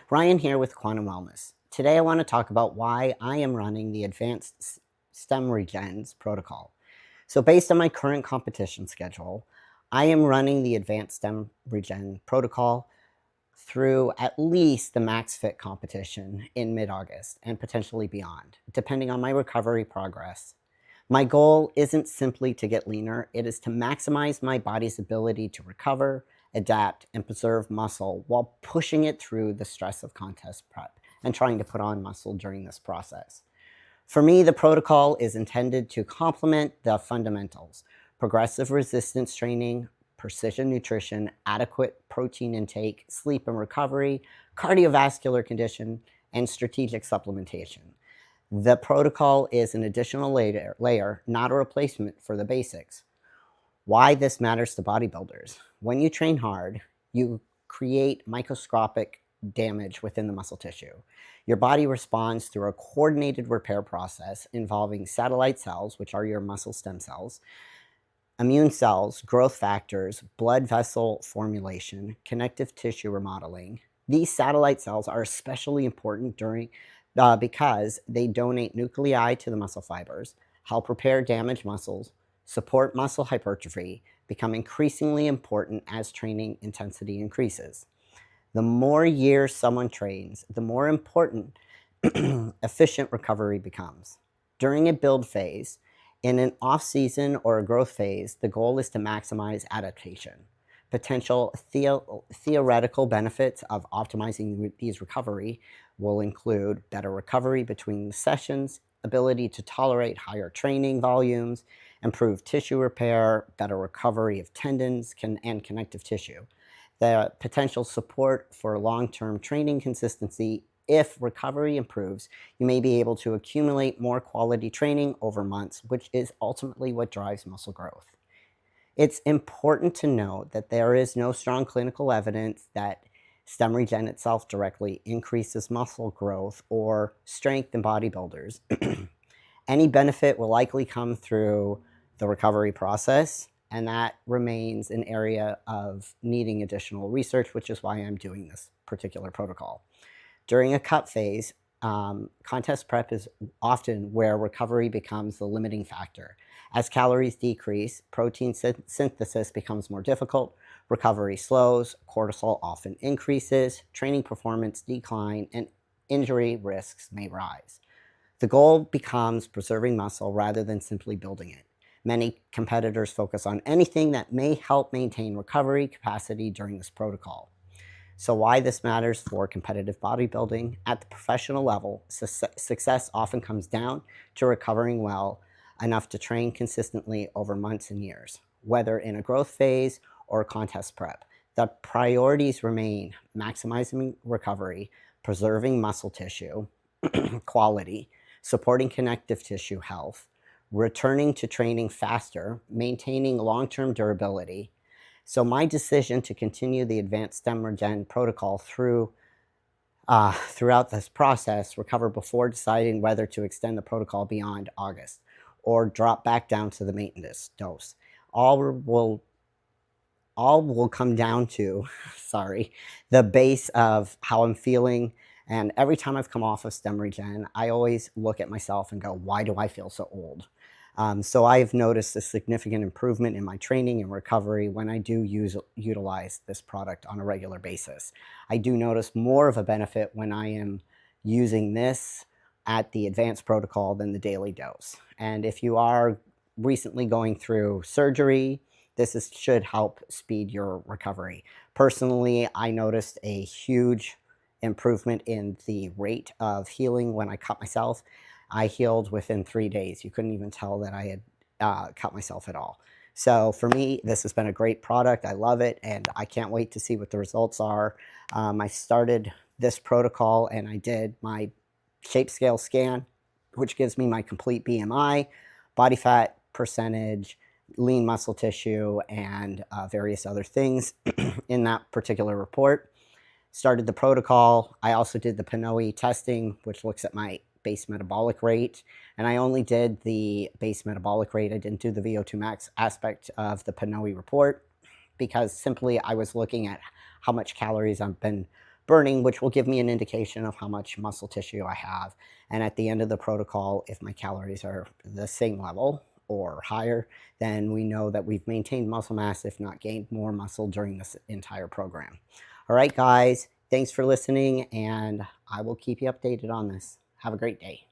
Ryan here with Quantum Wellness. Today I want to talk about why I am running the Advanced Stemregen protocol. So based on my current competition schedule, I am running the Advanced Stemregen protocol through at least the Max Fit competition in mid-August and potentially beyond, depending on my recovery progress. My goal isn't simply to get leaner, it is to maximize my body's ability to recover, adapt, and preserve muscle while pushing it through the stress of contest prep and trying to put on muscle during this process. For me, the protocol is intended to complement the fundamentals: progressive resistance training, precision nutrition, adequate protein intake, sleep and recovery, cardiovascular condition, and strategic supplementation. The protocol is an additional layer, not a replacement for the basics. Why this matters to bodybuilders: when you train hard, you create microscopic damage within the muscle tissue. Your body responds through a coordinated repair process involving satellite cells, which are your muscle stem cells, immune cells, growth factors, blood vessel formulation, connective tissue remodeling. These satellite cells are especially important because they donate nuclei to the muscle fibers, help repair damaged muscles, support muscle hypertrophy, become increasingly important as training intensity increases. The more years someone trains, the more important efficient recovery becomes. During a build phase, in an off season or a growth phase, the goal is to maximize adaptation. Potential theoretical benefits of optimizing these recovery will include better recovery between sessions, ability to tolerate higher training volumes, improved tissue repair, better recovery of tendons and connective tissue. The potential support for long-term training consistency. If recovery improves, you may be able to accumulate more quality training over months, which is ultimately what drives muscle growth. It's important to note that there is no strong clinical evidence that Stemregen itself directly increases muscle growth or strength in bodybuilders. Any benefit will likely come through the recovery process, and that remains an area of needing additional research, which is why I'm doing this particular protocol. During a cut phase, contest prep is often where recovery becomes the limiting factor. As calories decrease, protein synthesis becomes more difficult, recovery slows, cortisol often increases, training performance decline, and injury risks may rise. The goal becomes preserving muscle rather than simply building it. Many competitors focus on anything that may help maintain recovery capacity during this protocol. So why this matters for competitive bodybuilding: at the professional level, success often comes down to recovering well enough to train consistently over months and years, whether in a growth phase or contest prep. The priorities remain maximizing recovery, preserving muscle tissue quality, supporting connective tissue health, returning to training faster, maintaining long-term durability. So my decision to continue the Advanced Stemregen protocol throughout this process, recover before deciding whether to extend the protocol beyond August or drop back down to the maintenance dose. All will come down to, the base of how I'm feeling. And every time I've come off of Stemregen, I always look at myself and go, why do I feel so old? So I've noticed a significant improvement in my training and recovery when I do utilize this product on a regular basis. I do notice more of a benefit when I am using this at the advanced protocol than the daily dose. And if you are recently going through surgery, should help speed your recovery. Personally, I noticed a huge improvement in the rate of healing when I cut myself. I healed within 3 days. You couldn't even tell that I had cut myself at all. So for me, this has been a great product. I love it, and I can't wait to see what the results are. I started this protocol and I did my shape scale scan, which gives me my complete BMI, body fat percentage, lean muscle tissue, and various other things in that particular report. Started the protocol. I also did the PNOE testing, which looks at my base metabolic rate, and I only did the base metabolic rate. I didn't do the VO2 max aspect of the PNOE report because simply I was looking at how much calories I've been burning, which will give me an indication of how much muscle tissue I have. And at the end of the protocol, if my calories are the same level or higher, then we know that we've maintained muscle mass, if not gained more muscle during this entire program. All right, guys, thanks for listening, and I will keep you updated on this. Have a great day.